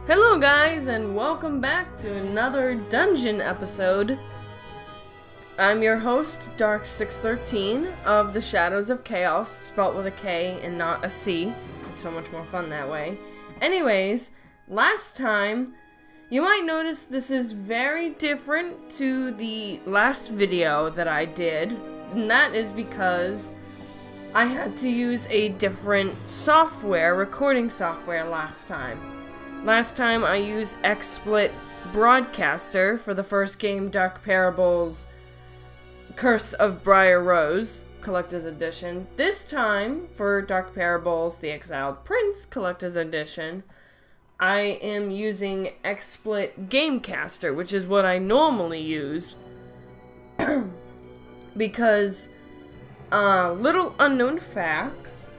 Hello guys, and welcome back to another dungeon episode. I'm your host, Dark613 of the Shadows of Chaos, spelt with a K and not a C. It's so much more fun that way. Anyways, last time, you might notice this is very different to the last video that I did, and that is because I had to use a different recording software last time. Last time I used XSplit Broadcaster for the first game, Dark Parables Curse of Briar Rose Collector's Edition. This time, for Dark Parables The Exiled Prince Collector's Edition, I am using XSplit Gamecaster, which is what I normally use. Because, little unknown fact,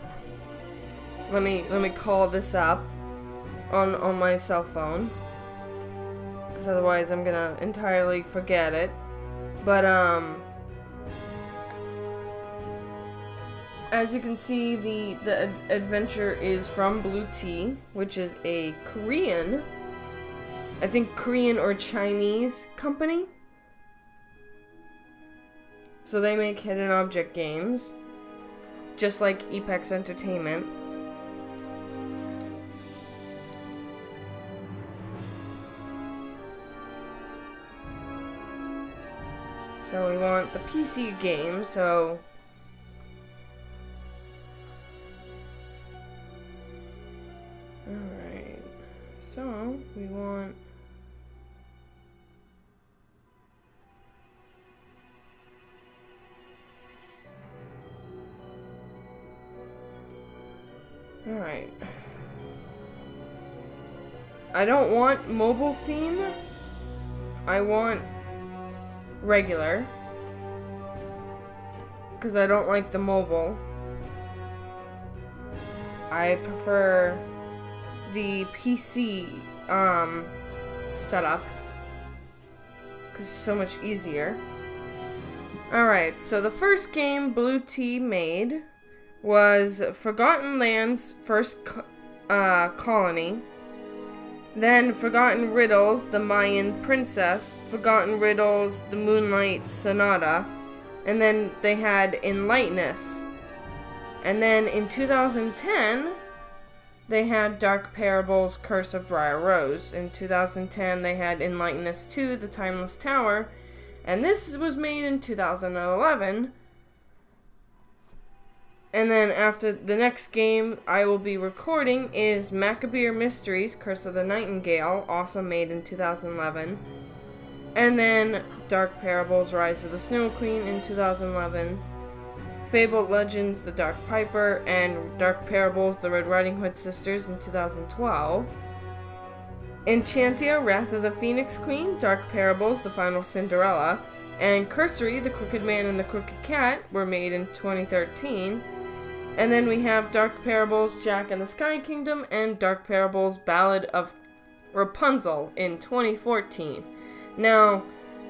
let me call this up on my cell phone, because otherwise I'm gonna entirely forget it. But as you can see, the adventure is from Blue Tea, which is a Korean, I think Korean or Chinese company. So they make hidden object games, just like Apex Entertainment. So we want the PC game, so alright, so we want alright. I don't want mobile theme, I want regular, because I don't like the mobile. I prefer the PC setup, because it's so much easier. Alright, so the first game Blue Tea made was Forgotten Lands First Colony. Then Forgotten Riddles, The Mayan Princess, Forgotten Riddles, The Moonlight Sonata, and then they had Enlightenus. And then in 2010, they had Dark Parables Curse of Briar Rose. In 2010, they had Enlightenus 2, The Timeless Tower, and this was made in 2011. And then after the next game I will be recording is Macabeer Mysteries, Curse of the Nightingale, also made in 2011. And then Dark Parables, Rise of the Snow Queen in 2011. Fabled Legends, The Dark Piper, and Dark Parables, The Red Riding Hood Sisters in 2012. Enchantia, Wrath of the Phoenix Queen, Dark Parables, The Final Cinderella, and Cursory, The Crooked Man and the Crooked Cat were made in 2013. And then we have Dark Parables, Jack and the Sky Kingdom, and Dark Parables, Ballad of Rapunzel in 2014. Now,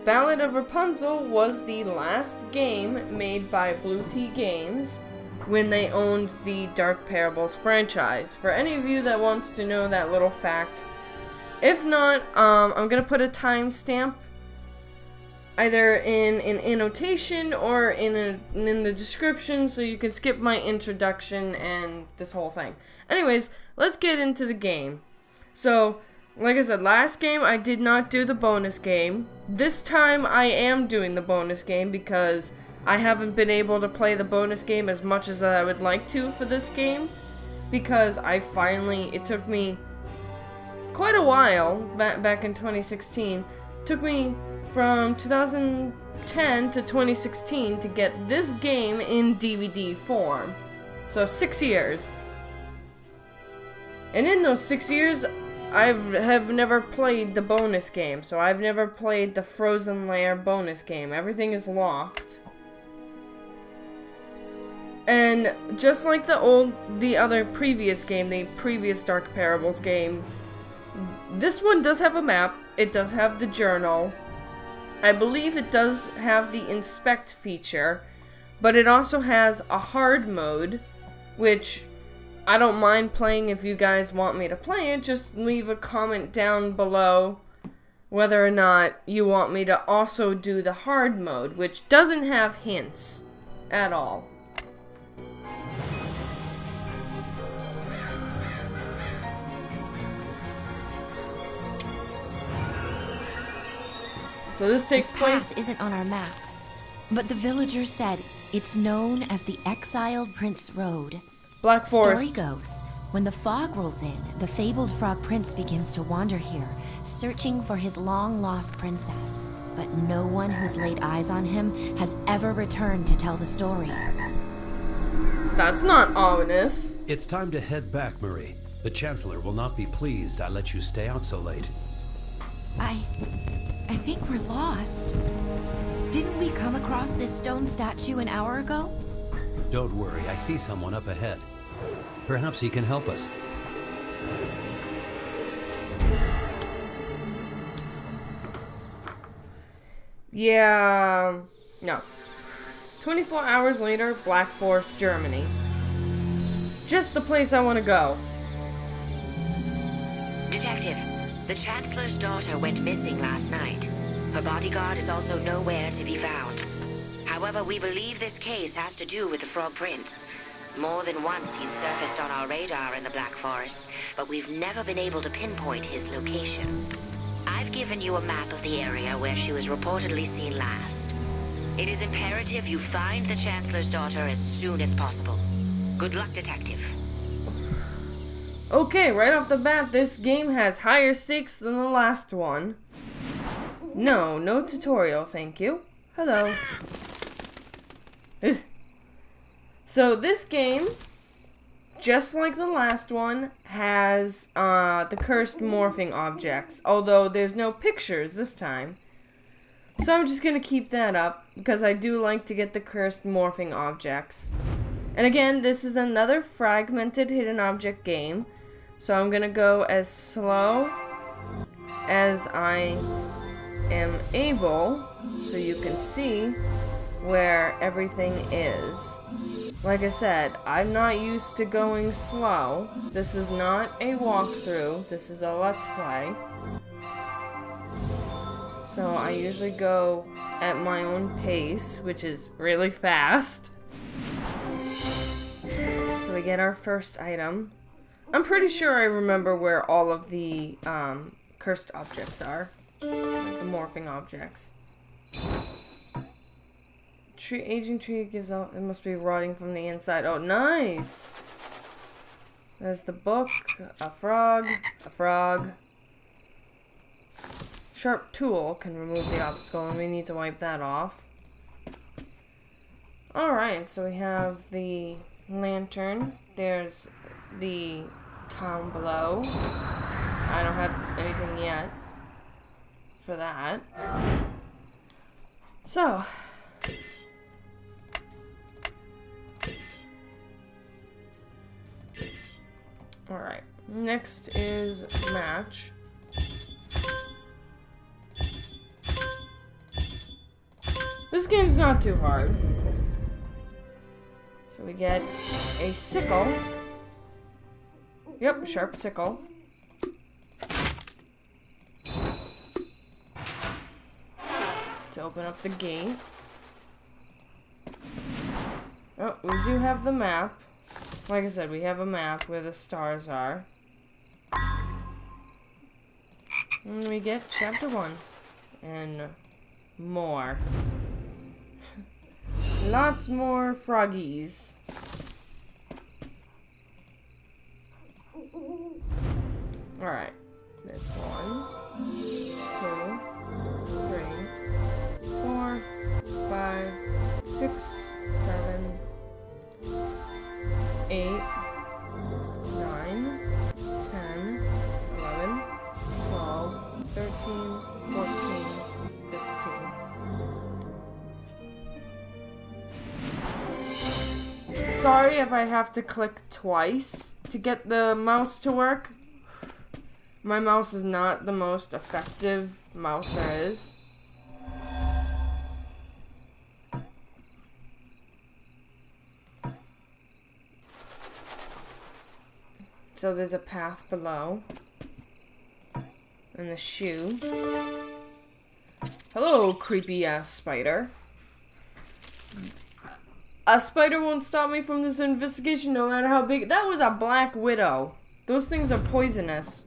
Ballad of Rapunzel was the last game made by Blue Tea Games when they owned the Dark Parables franchise. For any of you that wants to know that little fact, if not, I'm gonna put a timestamp either in an annotation or in the description, so you can skip my introduction and this whole thing. Anyways, let's get into the game. So, like I said, last game I did not do the bonus game. This time I am doing the bonus game because I haven't been able to play the bonus game as much as I would like to for this game. Because it took me quite a while, back in 2016, took me from 2010 to 2016 to get this game in DVD form. So 6 years. And in those 6 years, I have never played the bonus game. So I've never played the Frozen Lair bonus game. Everything is locked. And just like the other previous game, the previous Dark Parables game, this one does have a map. It does have the journal. I believe it does have the inspect feature, but it also has a hard mode, which I don't mind playing if you guys want me to play it. Just leave a comment down below whether or not you want me to also do the hard mode, which doesn't have hints at all. So this takes place. Path isn't on our map, but the villagers said it's known as the Exiled Prince Road. Black Forest. Story goes, when the fog rolls in, the fabled frog prince begins to wander here, searching for his long-lost princess. But no one who's laid eyes on him has ever returned to tell the story. That's not ominous. It's time to head back, Marie. The Chancellor will not be pleased I let you stay out so late. I think we're lost. Didn't we come across this stone statue an hour ago? Don't worry, I see someone up ahead. Perhaps he can help us. Yeah, no. 24 hours later, Black Forest, Germany. Just the place I want to go. Detective, the Chancellor's daughter went missing last night. Her bodyguard is also nowhere to be found. However, we believe this case has to do with the Frog Prince. More than once he's surfaced on our radar in the Black Forest, but we've never been able to pinpoint his location. I've given you a map of the area where she was reportedly seen last. It is imperative you find the Chancellor's daughter as soon as possible. Good luck, Detective. Okay, right off the bat, this game has higher stakes than the last one. No tutorial, thank you. Hello. So this game, just like the last one, has the cursed morphing objects, although there's no pictures this time. So I'm just gonna keep that up, because I do like to get the cursed morphing objects. And again, this is another fragmented hidden object game, so I'm gonna go as slow as I am able, so you can see where everything is. Like I said, I'm not used to going slow. This is not a walkthrough, this is a let's play. So I usually go at my own pace, which is really fast. So we get our first item. I'm pretty sure I remember where all of the cursed objects are. Like the morphing objects. Aging tree gives out. It must be rotting from the inside. Oh, nice! There's the book. A frog. A frog. Sharp tool can remove the obstacle, and we need to wipe that off. Alright, so we have the lantern. There's the town below. I don't have anything yet for that. So, alright, next is match. This game's not too hard. So we get a sickle. Yep, sharp sickle. To open up the gate. Oh, we do have the map. Like I said, we have a map where the stars are. And we get chapter 1. And more. Lots more froggies. Alright. That's 1, 2, 3, 4, 5, 6, 7, 8, 9, 10, 11, 12, 13, 14, 15. Sorry if I have to click twice to get the mouse to work. My mouse is not the most effective mouse there is. So there's a path below. And the shoe. Hello, creepy ass spider. A spider won't stop me from this investigation no matter how big. That was a black widow. Those things are poisonous.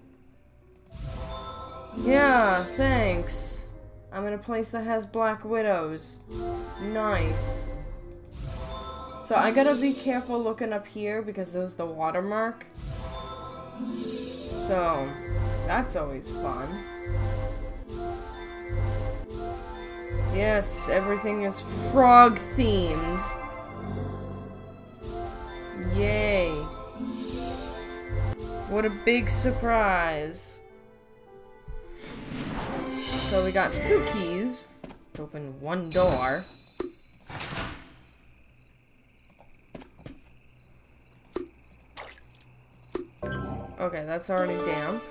Yeah, thanks. I'm in a place that has black widows. Nice. So I gotta be careful looking up here because there's the watermark. So that's always fun. Yes, everything is frog themed. Yay. What a big surprise. So we got 2 keys to open 1 door. Okay, that's already damp.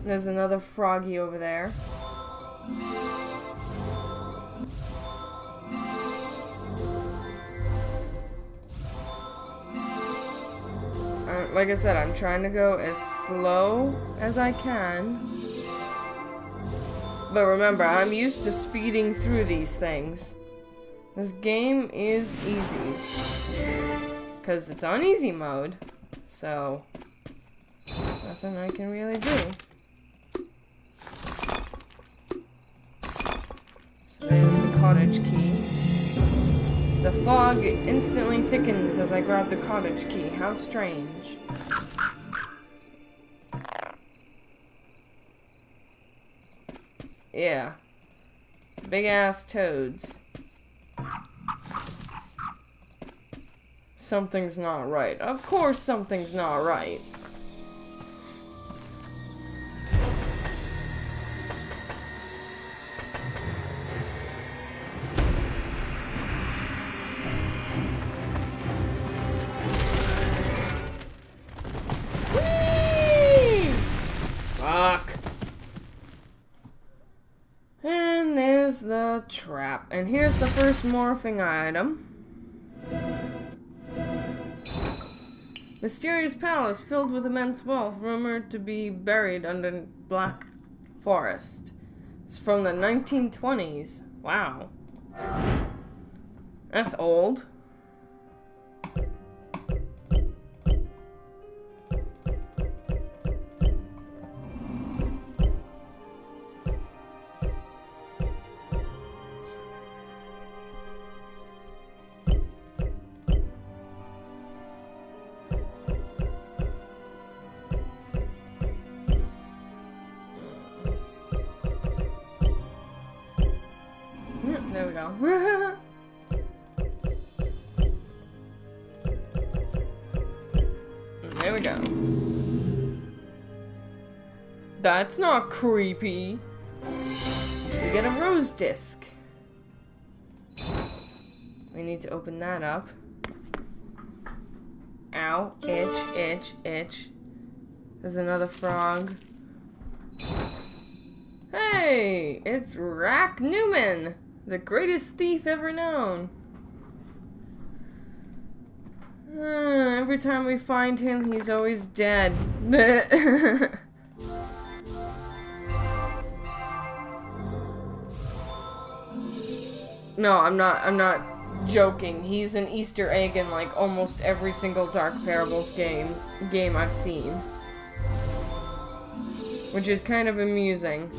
There's another froggy over there. Like I said, I'm trying to go as slow as I can. But remember, I'm used to speeding through these things. This game is easy. Because it's on easy mode. So, there's nothing I can really do. So there's the cottage key. The fog instantly thickens as I grab the cottage key. How strange. Yeah. Big ass toads. Something's not right. Of course something's not right. Whee! Fuck. And there's the trap. And here's the first morphing item. Mysterious palace filled with immense wealth, rumored to be buried under black forest. It's from the 1920s. Wow. That's old. There we go. There we go. That's not creepy. We get a rose disc. We need to open that up. Ow. Itch, itch, itch. There's another frog. Hey! It's Rack Newman! The greatest thief ever known. Every time we find him, he's always dead. No, I'm not joking. He's an Easter egg in like almost every single Dark Parables game I've seen. Which is kind of amusing.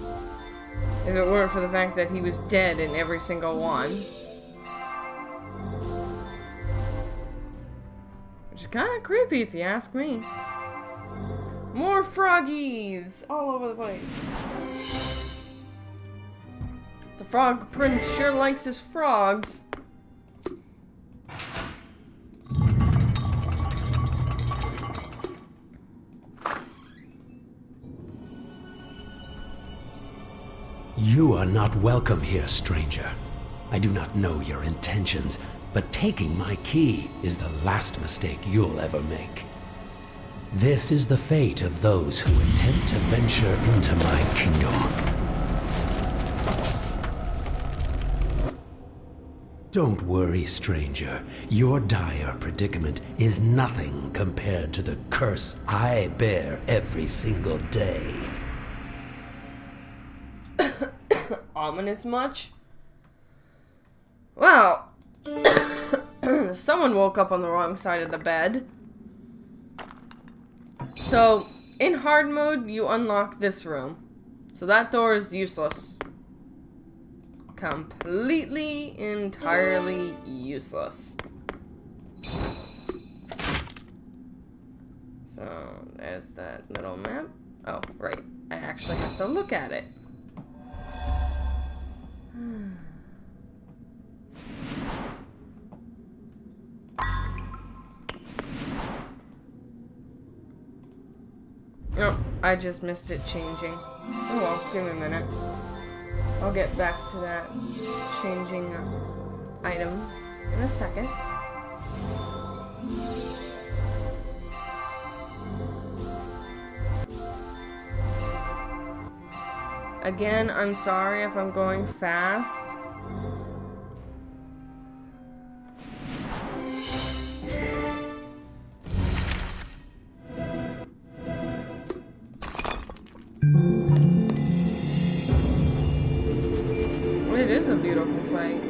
If it weren't for the fact that he was dead in every single one. Which is kind of creepy if you ask me. More froggies all over the place. The Frog Prince sure likes his frogs. You are not welcome here, stranger. I do not know your intentions, but taking my key is the last mistake you'll ever make. This is the fate of those who attempt to venture into my kingdom. Don't worry, stranger. Your dire predicament is nothing compared to the curse I bear every single day. Ominous much? Well, someone woke up on the wrong side of the bed. So, in hard mode, you unlock this room. So that door is useless. Completely, entirely useless. So, there's that little map. Oh, right. I actually have to look at it. Oh, I just missed it changing. Oh well, give me a minute. I'll get back to that changing item in a second. Again, I'm sorry if I'm going fast. It is a beautiful sight.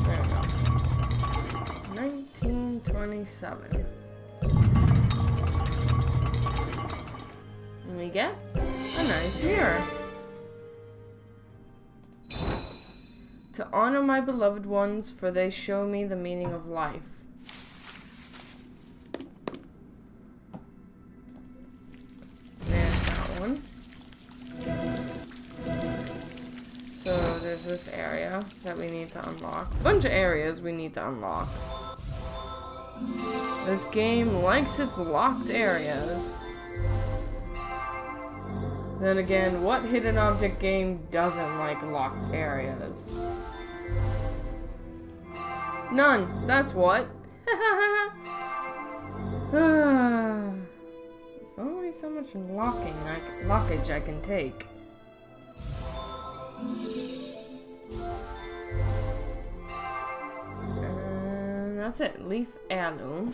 There we go. 1927. And we get a nice mirror. To honor my beloved ones, for they show me the meaning of life. There's that one. So there's this area that we need to unlock. A bunch of areas we need to unlock. This game likes its locked areas. Then again, what hidden object game doesn't like locked areas? None. That's what. There's only so much lockage I can take. And that's it. Leaf heirloom.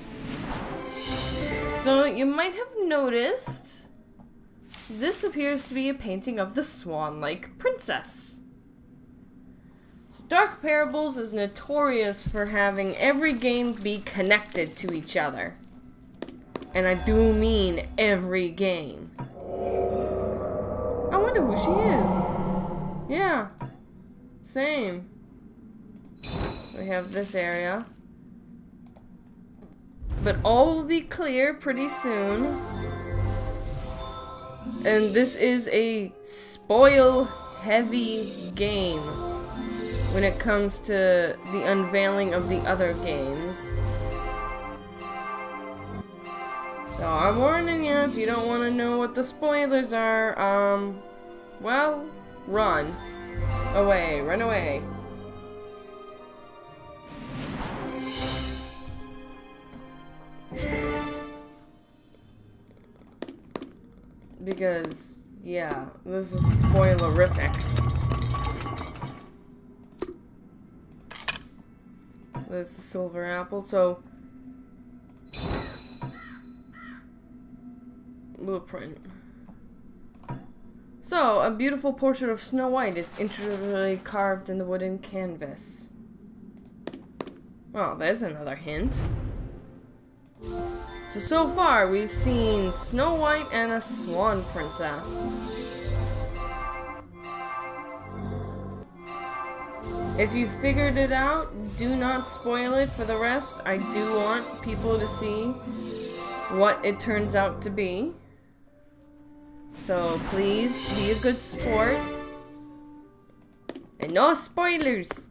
So you might have noticed this appears to be a painting of the swan-like princess. So Dark Parables is notorious for having every game be connected to each other. And I do mean every game. I wonder who she is. Yeah. Same. So we have this area. But all will be clear pretty soon. And this is a spoil-heavy game when it comes to the unveiling of the other games. So I'm warning you, if you don't want to know what the spoilers are, well, run. Away, run away. Because, yeah, this is spoilerific. So there's the silver apple, so... Blueprint. So, a beautiful portrait of Snow White is intricately carved in the wooden canvas. Oh, there's another hint. So far, we've seen Snow White and a swan princess. If you figured it out, do not spoil it for the rest. I do want people to see what it turns out to be. So please be a good sport. And no spoilers.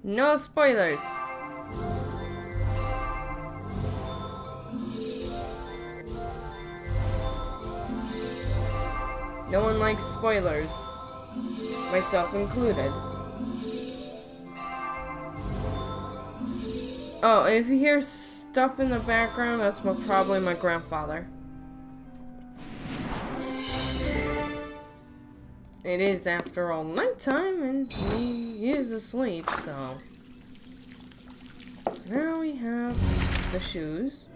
No spoilers. No one likes spoilers, myself included. Oh, and if you hear stuff in the background, that's probably my grandfather. It is, after all, nighttime, and he is asleep, so... Now we have the shoes.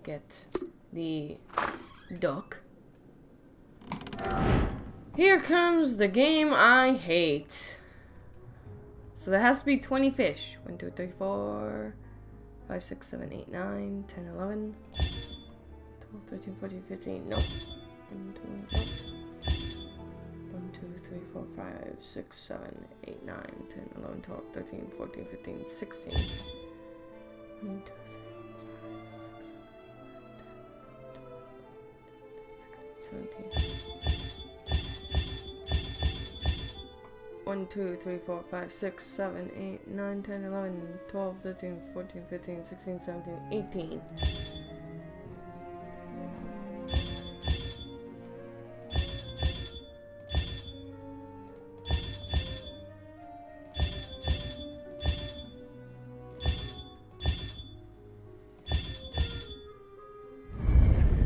Get the duck. Here comes the game I hate. So there has to be 20 fish. 1, 2, 3, 4, 5, 6, 7, 8, 9, 10, 11, 12, 13, 14, 15. Nope. 1, 2, 3, 4, 5, 6, 7, 8, 9, 10, 11, 12, 13, 14, 15, 16. 1, 2, 3, 17. 1, 2, 3, 4, 5, 6, 7, 8, 9, 10, 11, 12, 13, 14, 15, 16, 17, 18.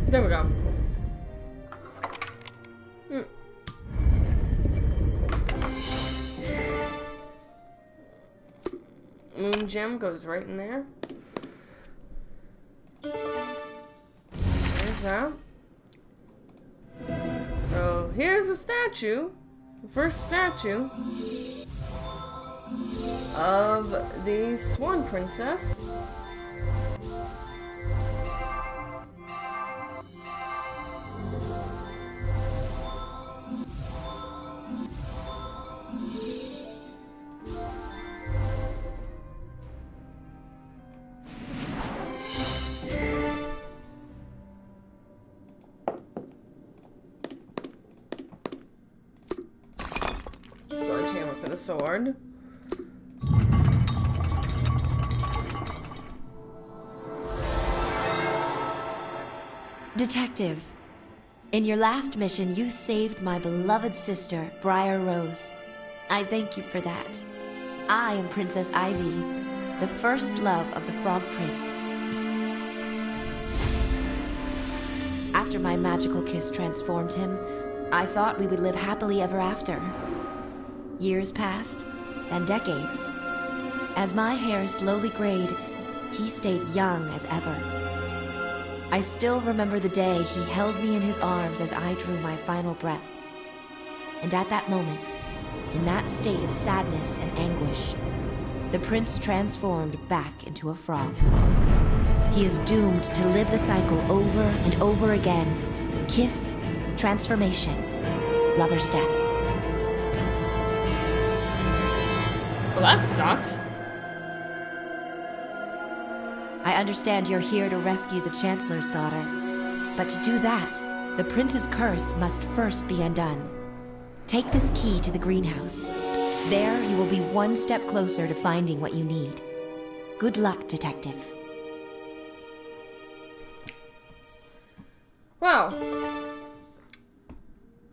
There we go. Moon gem goes right in there. There's that. So here's a statue. The first statue of the Swan Princess. Sledgehammer for the sword. Detective, in your last mission, you saved my beloved sister, Briar Rose. I thank you for that. I am Princess Ivy, the first love of the Frog Prince. After my magical kiss transformed him, I thought we would live happily ever after. Years passed, and decades. As my hair slowly grayed, he stayed young as ever. I still remember the day he held me in his arms as I drew my final breath. And at that moment, in that state of sadness and anguish, the prince transformed back into a frog. He is doomed to live the cycle over and over again. Kiss, transformation, lover's death. Well, that sucks. I understand you're here to rescue the Chancellor's daughter, but to do that, the prince's curse must first be undone. Take this key to the greenhouse. There, you will be one step closer to finding what you need. Good luck, Detective. Well,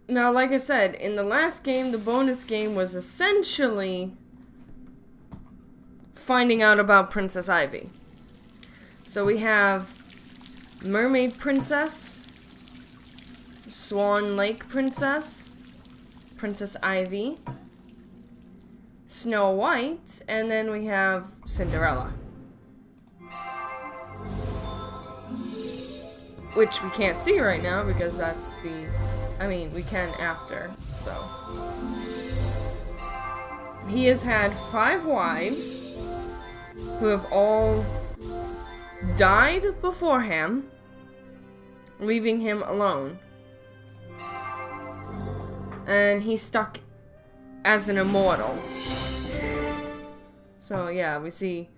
now, like I said, in the last game, the bonus game was essentially finding out about Princess Ivy. So we have Mermaid Princess, Swan Lake Princess, Princess Ivy, Snow White, and then we have Cinderella. Which we can't see right now because that's the... I mean, we can after, so... He has had 5 wives who have all died before him, leaving him alone. And he's stuck as an immortal. So yeah, we see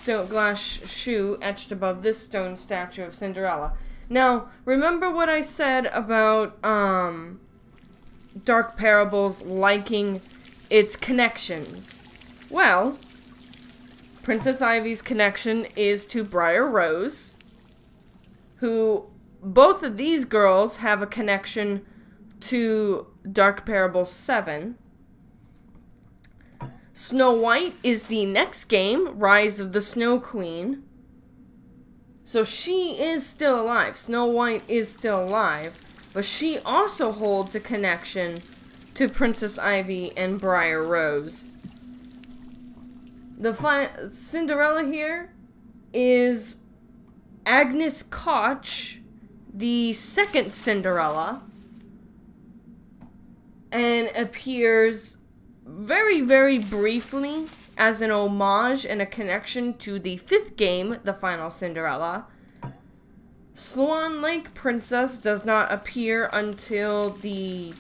glass shoe etched above this stone statue of Cinderella. Now, remember what I said about Dark Parables liking its connections. Well, Princess Ivy's connection is to Briar Rose, who both of these girls have a connection to Dark Parables 7. Snow White is the next game, Rise of the Snow Queen. So she is still alive. Snow White is still alive. But she also holds a connection to Princess Ivy and Briar Rose. The Cinderella here is Agnes Koch, the second Cinderella, and appears very, very briefly as an homage and a connection to the fifth game, the final Cinderella. Swan Lake Princess does not appear until the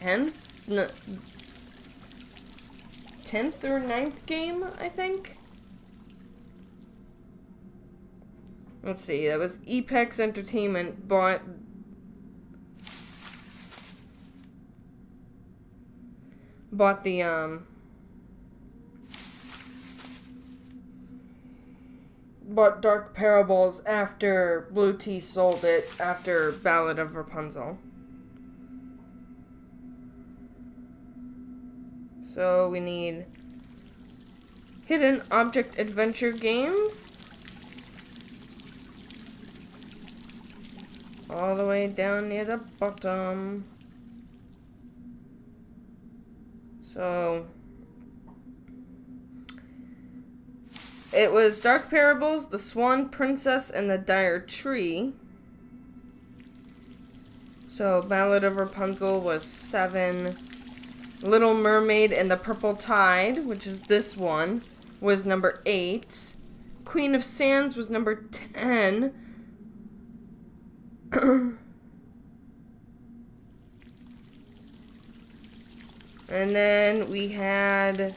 10th or 9th game, I think. Let's see, that was Apex Entertainment bought Dark Parables after Blue Tea sold it after Ballad of Rapunzel. So we need hidden object adventure games. All the way down near the bottom. So it was Dark Parables, The Swan Princess, and the Dire Tree. So Ballad of Rapunzel was 7. Little Mermaid and the Purple Tide, which is this one, was number 8. Queen of Sands was number 10. And then we had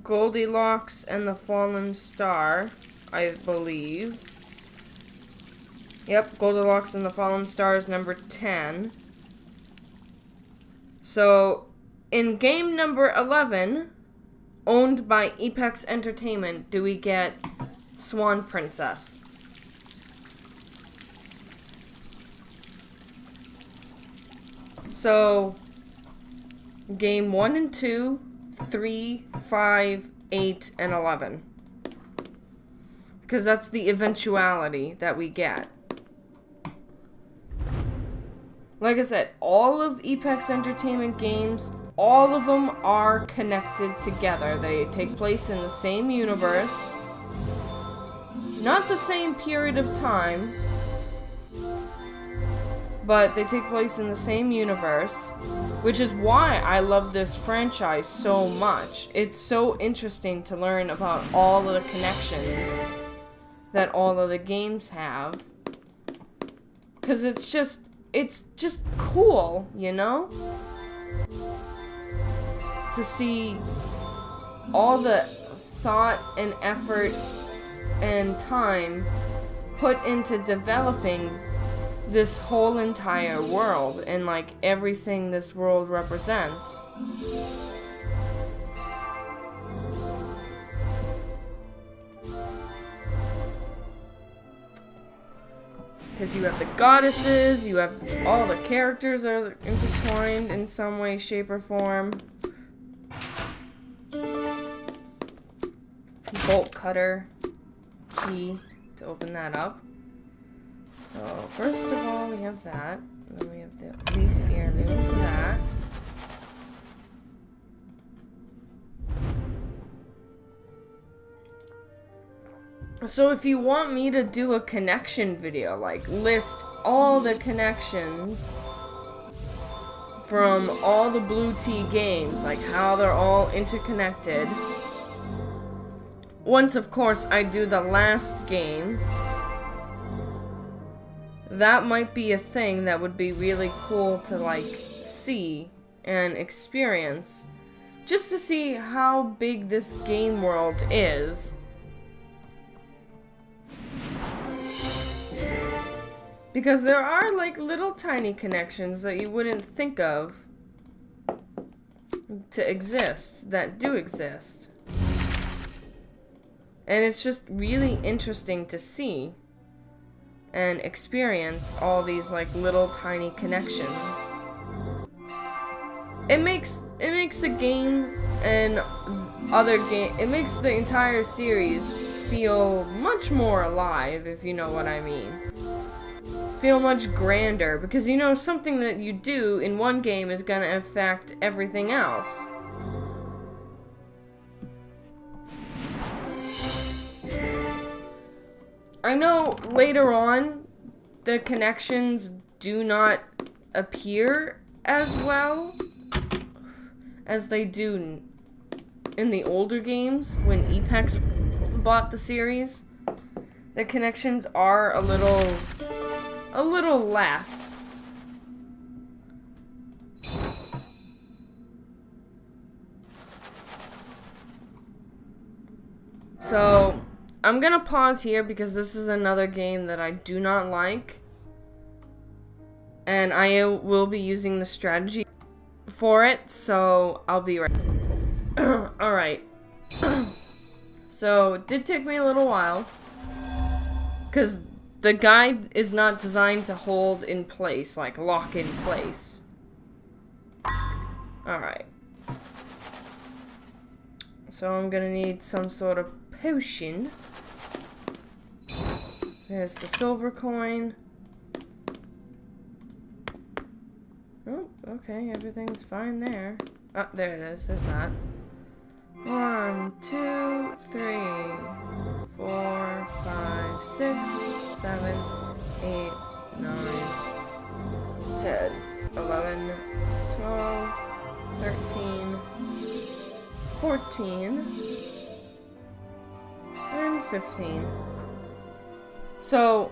Goldilocks and the Fallen Star, I believe. Yep, Goldilocks and the Fallen Star is number 10. So, in game number 11, owned by Apex Entertainment, do we get Swan Princess. So, game 1 and 2, 3, 5, 8, and 11. Because that's the eventuality that we get. Like I said, all of Apex Entertainment games, all of them are connected together. They take place in the same universe. Not the same period of time, but they take place in the same universe, which is why I love this franchise so much. It's so interesting to learn about all of the connections that all of the games have. Because it's just cool, you know? To see all the thought and effort and time put into developing this whole entire world and like everything this world represents. Because you have the goddesses, you have all the characters are intertwined in some way, shape, or form. Bolt cutter key to open that up. So first of all, we have that. And then we have the leaf heirloom for that. So if you want me to do a connection video, like list all the connections from all the Blue Tea games, like how they're all interconnected. Once, of course, I do the last game, that might be a thing that would be really cool to, like, see and experience. just to see how big this game world is. Because there are like little tiny connections that you wouldn't think of to exist, that do exist. And it's just really interesting to see and experience all these like little tiny connections. It makes the game and it makes the entire series feel much more alive, if you know what I mean. Feel much grander, because you know something that you do in one game is gonna affect everything else. I know later on the connections do not appear as well as they do in the older games when Apex bought the series. The connections are a little less. So, I'm gonna pause here because this is another game that I do not like. And I will be using the strategy for it, so I'll be right. Alright. So, it did take me a little while, because the guide is not designed to hold in place, like lock in place. Alright. So I'm gonna need some sort of potion. There's the silver coin. Oh, okay, everything's fine there. Oh, there it is, there's that. 1, 2, 3, 4, 5, 6, 7, 8, 9, 10, 11, 12, 13, 14, and 15. So,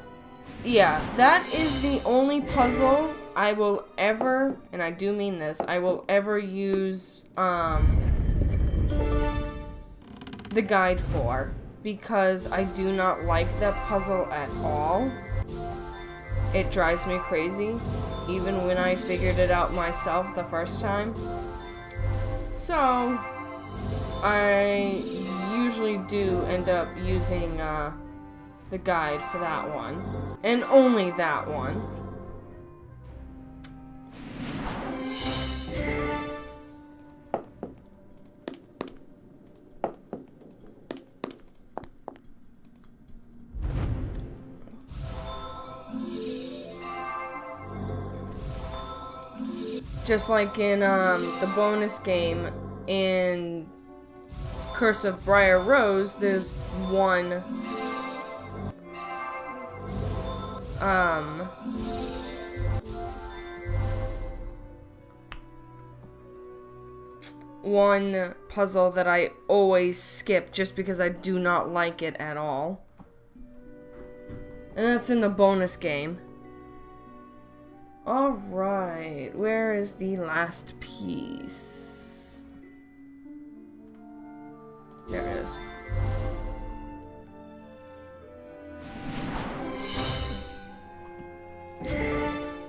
yeah, that is the only puzzle I will ever, and I do mean this, I will ever use, the guide for, because I do not like that puzzle at all. It drives me crazy, even when I figured it out myself the first time. So, I usually do end up using the guide for that one, and only that one. Just like in the bonus game in Curse of Briar Rose, there's one puzzle that I always skip just because I do not like it at all. And that's in the bonus game. Alright, where is the last piece? There it is.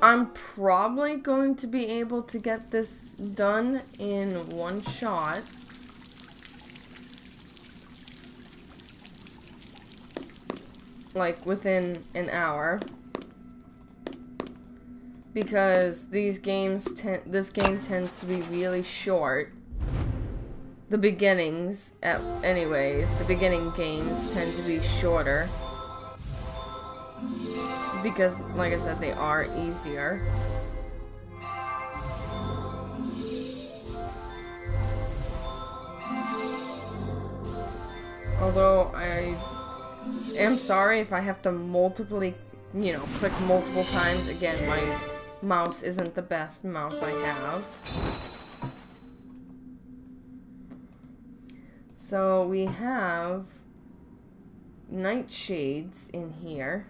I'm probably going to be able to get this done in one shot. Like within an hour. Because this game tends to be really short. The beginnings, anyways, the beginning games tend to be shorter. Because, like I said, they are easier. Although, I am sorry if I have to click multiple times. Again, my mouse isn't the best mouse I have. So we have nightshades in here,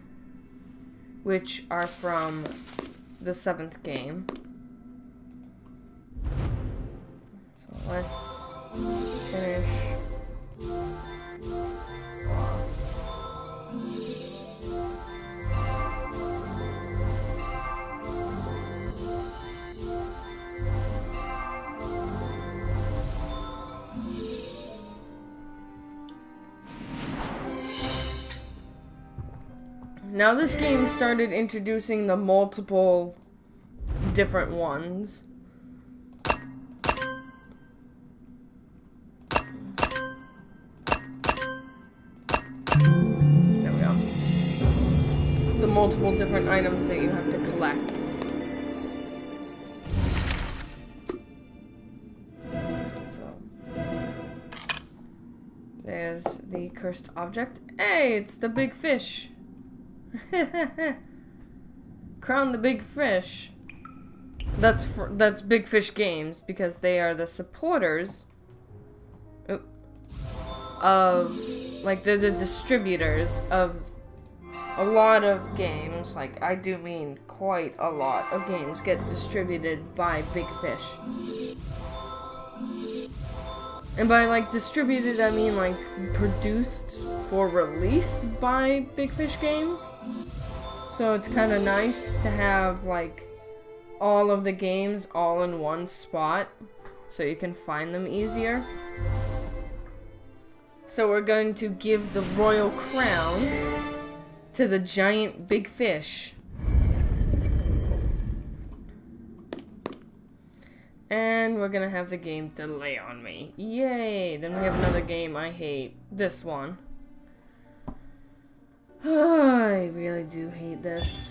which are from the 7th game. So let's finish. Now this game started introducing the multiple different ones. There we go. The multiple different items that you have to collect. So there's the cursed object. Hey, it's the big fish. Crown the big fish. That's Big Fish Games because they are the supporters of, like, they're the distributors of a lot of games. Like, I do mean quite a lot of games get distributed by Big Fish. And by, like, distributed, I mean, like, produced for release by Big Fish Games. So it's kind of nice to have, like, all of the games all in one spot, so you can find them easier. So we're going to give the royal crown to the giant big fish. And we're gonna have the game delay on me. Yay! Then we have another game I hate. This one. I really do hate this.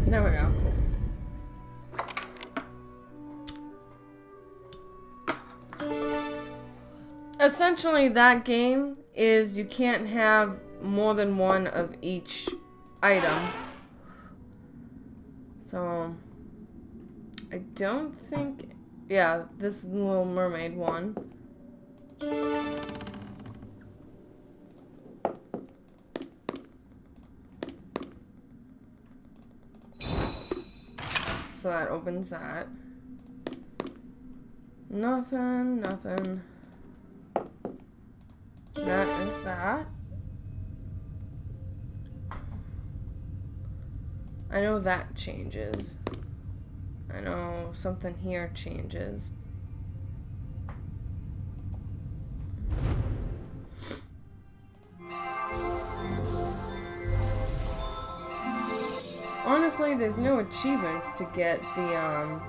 There we go. Essentially, that game is you can't have more than one of each item. So, I don't think... Yeah, this is the Little Mermaid one. So that opens that. Nothing, nothing. That is that. I know that changes. I know something here changes. Honestly, there's no achievements to get the,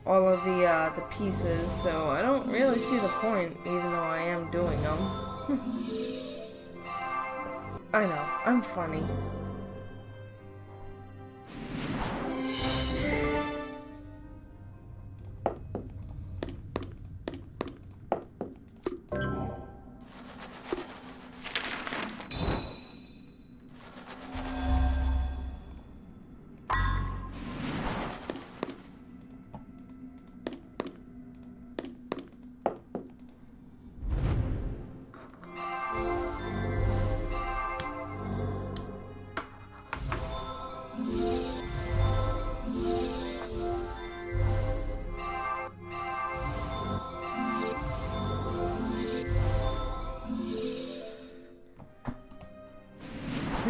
all of the pieces, so I don't really see the point, even though I am doing them. I know, I'm funny.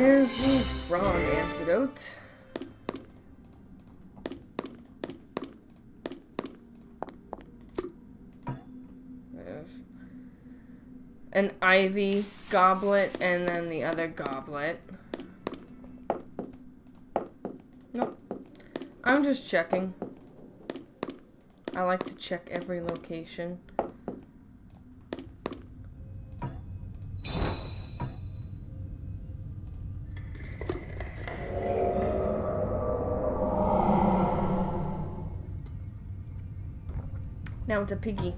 Here's the frog antidote. There's an ivy goblet and then the other goblet. Nope. I'm just checking. I like to check every location. Now it's a piggy.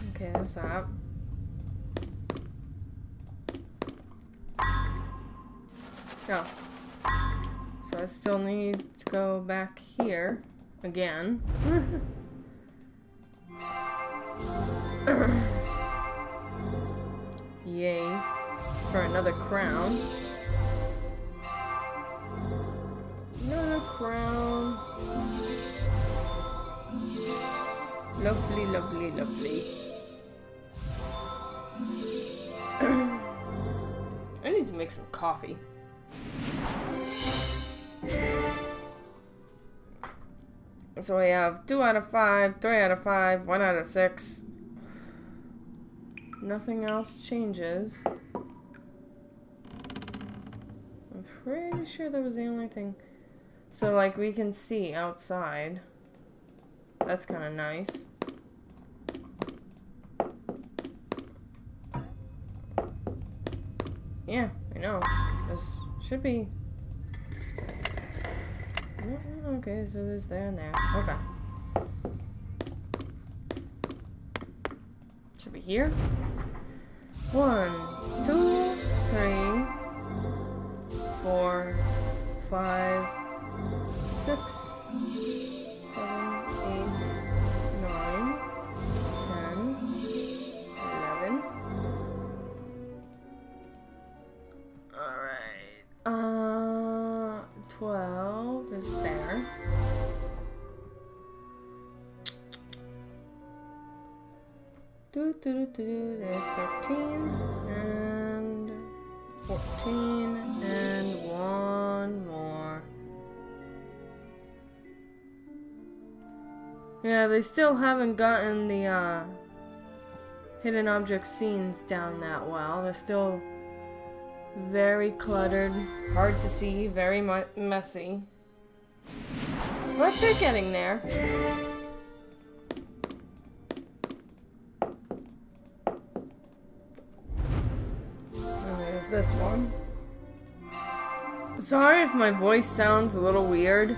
Okay, there's that. Oh. So I still need to go back here again. Yay. For another crown. Another crown. Lovely, lovely, lovely. I need to make some coffee. So we have 2 out of 5, 3 out of 5, 1 out of 6. Nothing else changes. I'm pretty sure that was the only thing. So like we can see outside. That's kind of nice. Yeah, I know. This should be... Okay, so there's there and there. Okay. Should be here. 1, 2, 3, 4, 5, 6, 7, 8, 9, 10, 11. Alright. 12 is there. There's 13 and 14 and 1 more. Yeah, they still haven't gotten the hidden object scenes down that well. They're still very cluttered, hard to see, very messy. But they're getting there. And there's this one. Sorry if my voice sounds a little weird.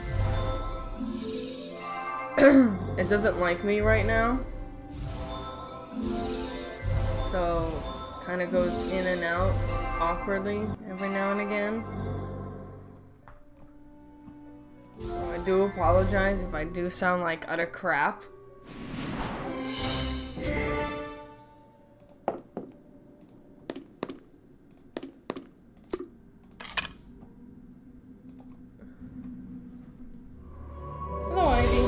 It doesn't like me right now. So, kind of goes in and out awkwardly every now and again. So I do apologize if I do sound like utter crap. Hello, Ivy.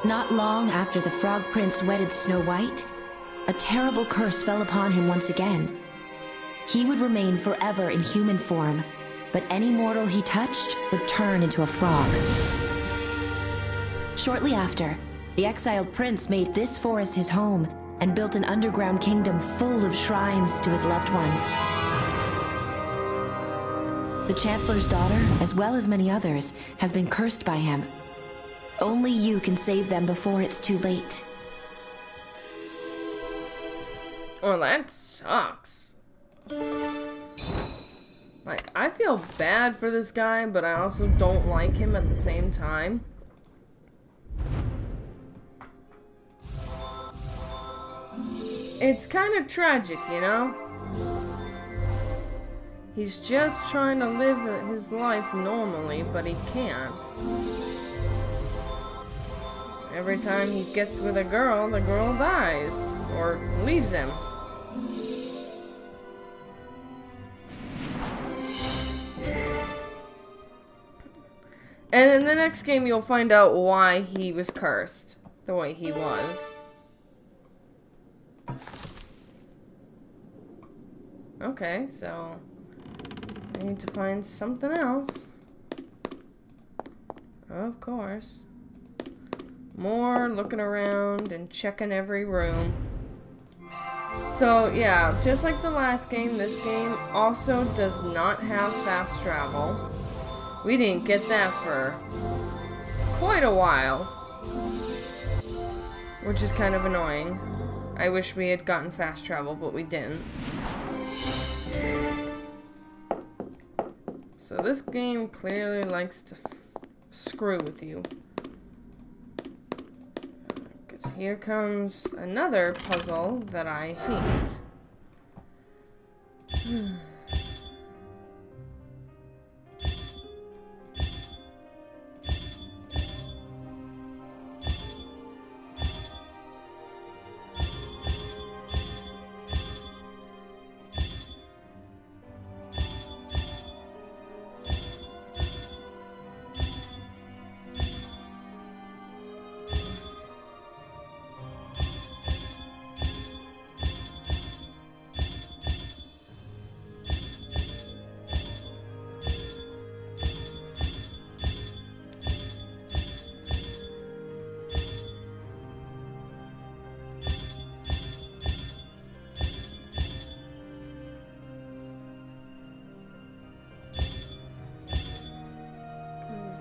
Not long after the Frog Prince wedded Snow White, a terrible curse fell upon him once again. He would remain forever in human form, but any mortal he touched would turn into a frog. Shortly after, the exiled prince made this forest his home and built an underground kingdom full of shrines to his loved ones. The Chancellor's daughter, as well as many others, has been cursed by him. Only you can save them before it's too late. Well, that sucks. Like, I feel bad for this guy, but I also don't like him at the same time. It's kind of tragic, you know? He's just trying to live his life normally, but he can't. Every time he gets with a girl, the girl dies. Or leaves him. And in the next game, you'll find out why he was cursed the way he was. Okay, so I need to find something else. Of course. More looking around and checking every room. So, yeah, just like the last game, this game also does not have fast travel. We didn't get that for quite a while, which is kind of annoying. I wish we had gotten fast travel, but we didn't. So this game clearly likes to screw with you. Because here comes another puzzle that I hate.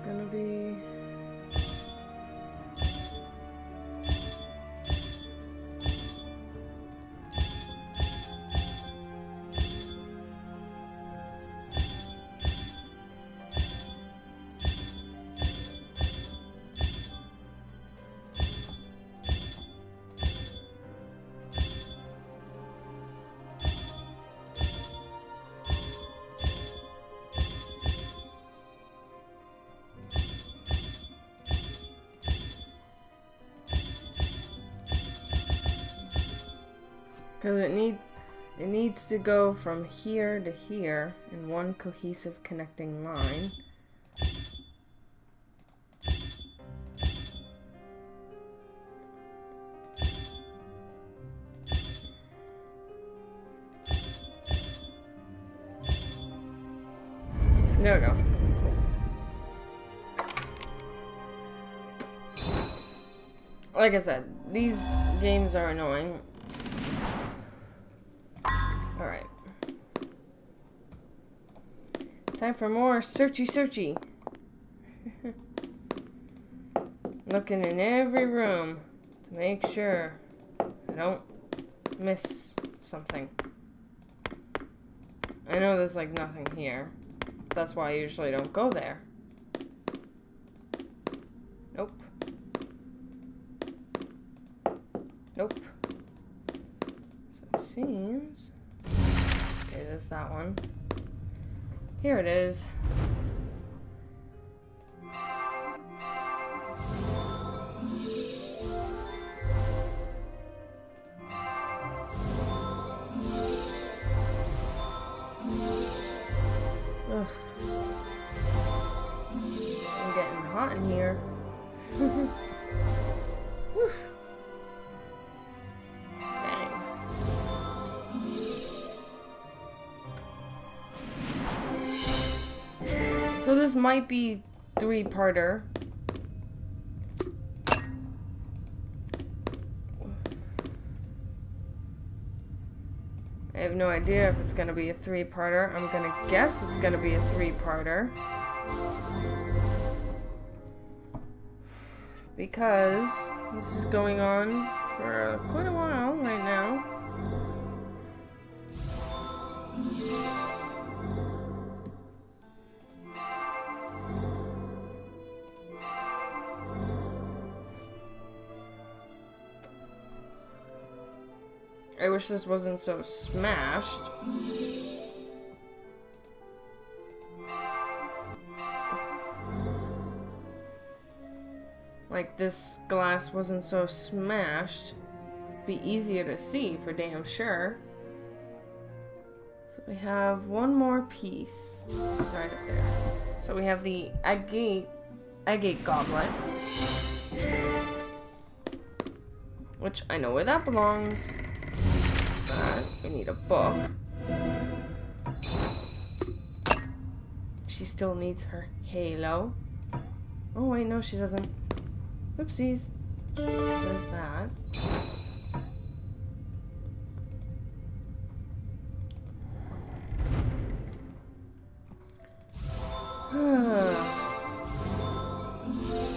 Gonna be because it needs to go from here to here in one cohesive connecting line. There we go. Like I said, these games are annoying. Alright. Time for more searchy. Looking in every room to make sure I don't miss something. I know there's like nothing here. That's why I usually don't go there. Nope. Nope. So it seems... Okay, there's that one. Here it is. Ugh. I'm getting hot in here. Whew. So this might be three-parter. I have no idea if it's gonna be a three-parter. I'm gonna guess it's gonna be a three-parter. Because this is going on for quite a while right now. I wish this wasn't so smashed. like this glass wasn't so smashed. Be easier to see for damn sure. So we have one more piece. It's right up there. So we have the agate goblet. Which I know where that belongs. What's that? We need a book. She still needs her halo. Oh wait, no she doesn't. Oopsies. There's that.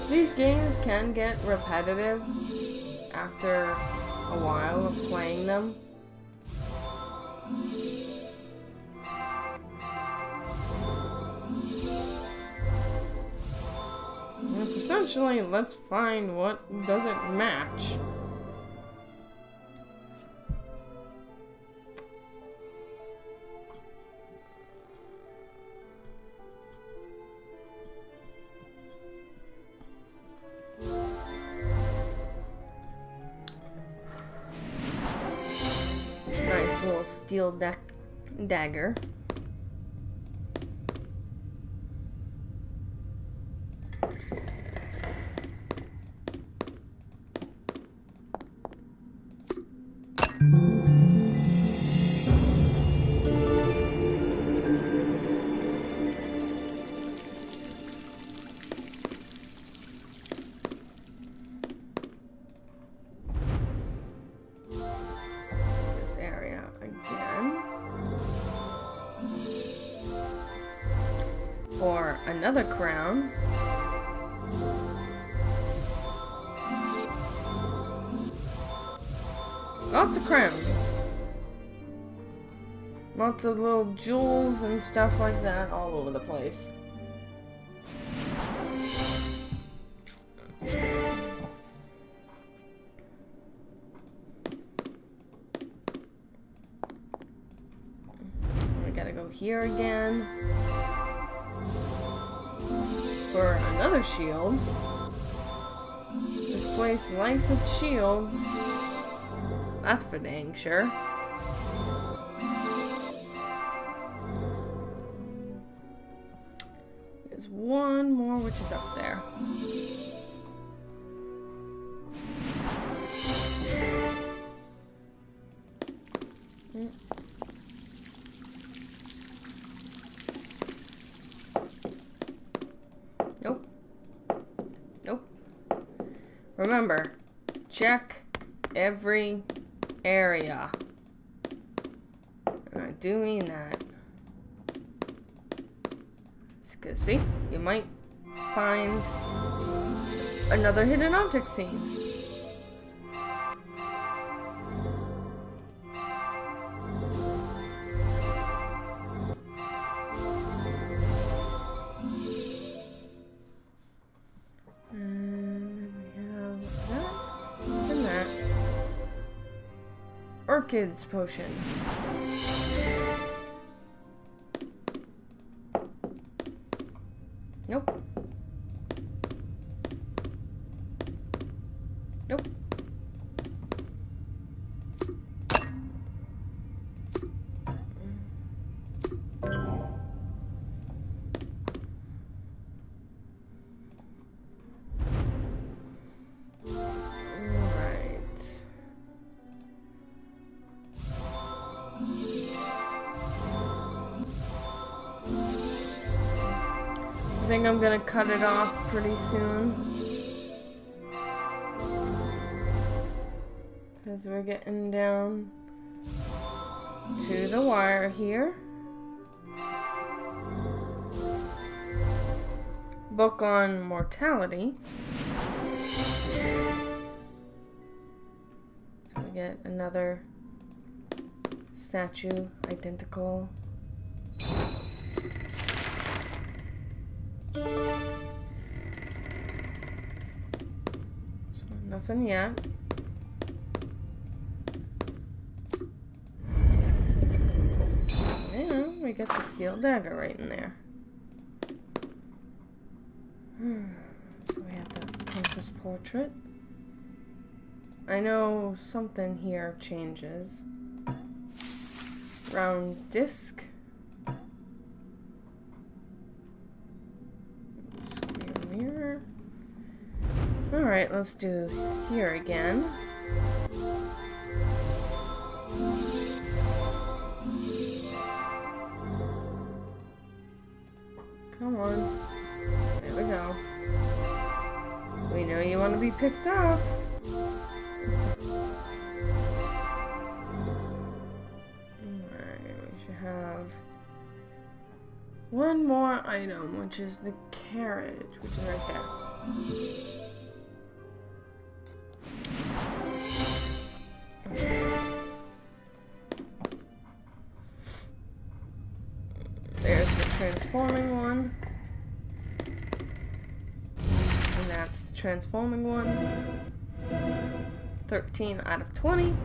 These games can get repetitive after a while of playing them. And it's essentially, let's find what doesn't match. Nice little steel dagger. This area again. For another crown. Lots of crowns. Lots of little jewels and stuff like that all over the place. We gotta go here again. For another shield. This place likes its shields. That's for dang sure. There's one more which is up there. Nope. Nope. Remember, check every area. And I do mean that. Because, see, you might find another hidden object scene. And we have that and that. Orchid's potion. Nope. Nope. Alright. I think I'm gonna cut it off pretty soon. Because we're getting down to the wire here. Book on mortality. So we get another statue, identical. So nothing yet. Yeah, we got the steel dagger right in there. So we have to princess portrait. I know something here changes. Round disc. Square mirror. Alright, let's do here again. Come on. There we go. We know you want to be picked up. Alright, we should have one more item, which is the carriage, which is right there. There's the transforming one. And that's the transforming one. 13 out of 20.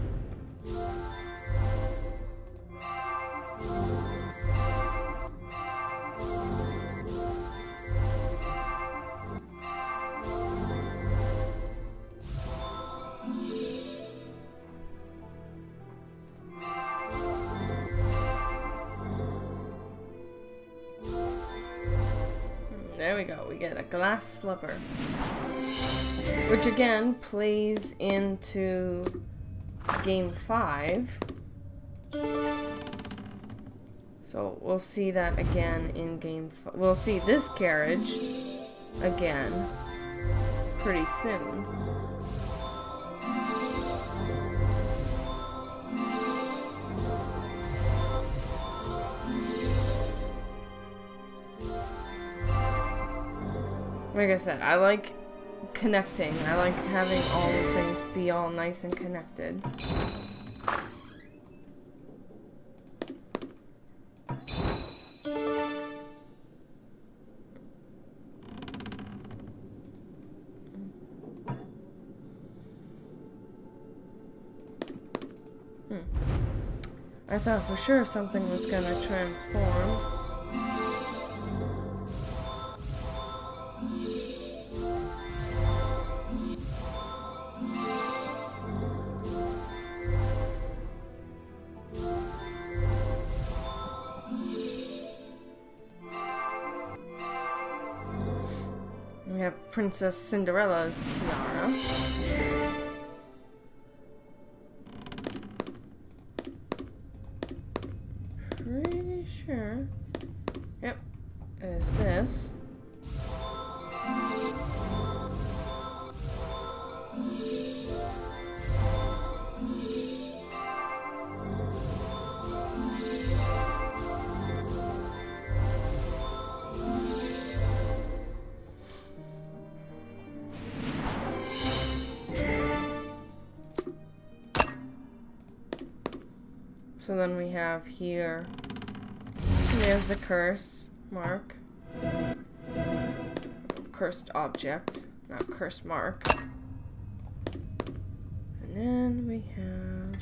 There we go, we get a glass slipper. Which again plays into game 5. So we'll see that again in game 5. We'll see this carriage again pretty soon. Like I said, I like connecting. I like having all the things be all nice and connected. I thought for sure something was gonna transform. We have Princess Cinderella's tiara. Pretty sure. Yep. There's this. So then we have here, there's the curse mark, cursed object, not curse mark. And then we have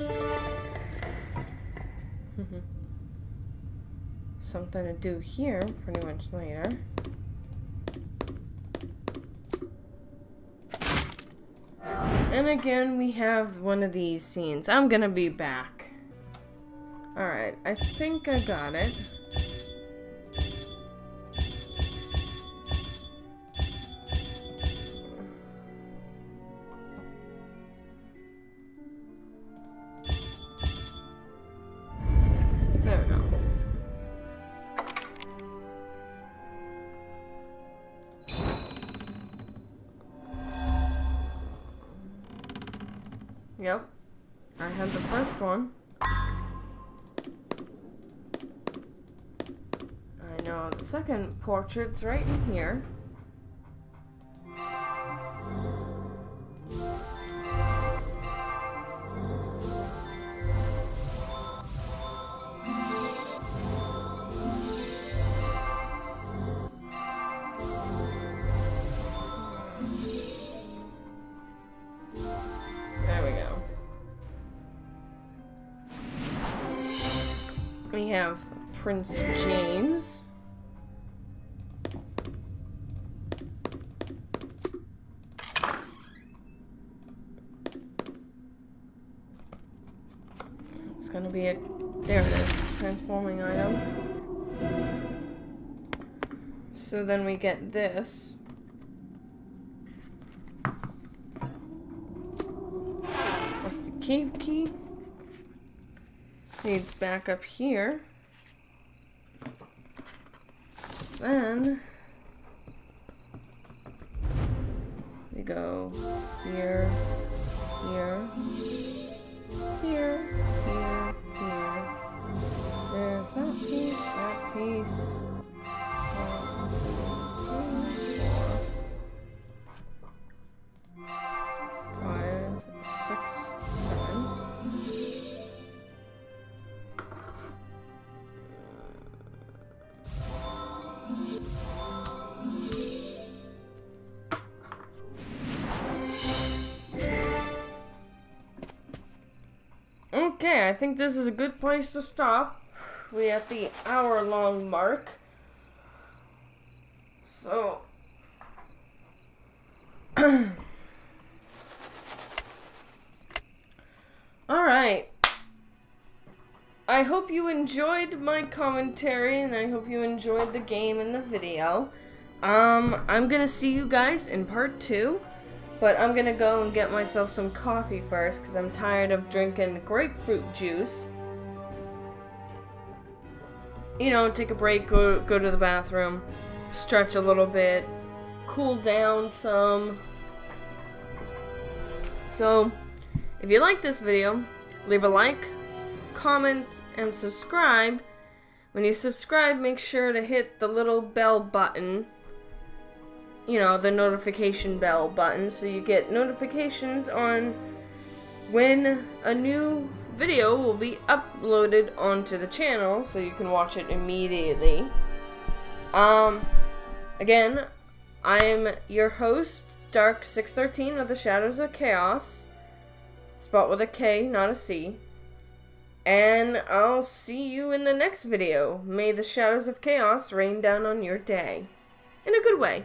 something to do here pretty much later. And again, we have one of these scenes. I'm gonna be back. Alright, I think I got it. There we go. Yep, I had the first one. No, the second portrait's right in here. There we go. We have Prince James. gonna be a... There it is. Transforming item. So then we get this. What's the cave key? Needs back up here. Then we go here, here, here, here, here. There's that piece, that piece. 1, 2, 3, 4, 5, 6, 7. Okay, I think this is a good place to stop. We're at the hour-long mark. So... Alright. I hope you enjoyed my commentary, and I hope you enjoyed the game and the video. I'm gonna see you guys in part 2. But I'm gonna go and get myself some coffee first, because I'm tired of drinking grapefruit juice. You know, take a break, go to the bathroom, stretch a little bit, cool down some. So, if you like this video, leave a like, comment, and subscribe. When you subscribe, make sure to hit the little bell button. You know, the notification bell button, so you get notifications on when a new video will be uploaded onto the channel, so you can watch it immediately. Again, I'm your host, Dark613 of the Shadows of Chaos, spelled with a K, not a C, and I'll see you in the next video. May the Shadows of Chaos rain down on your day, in a good way.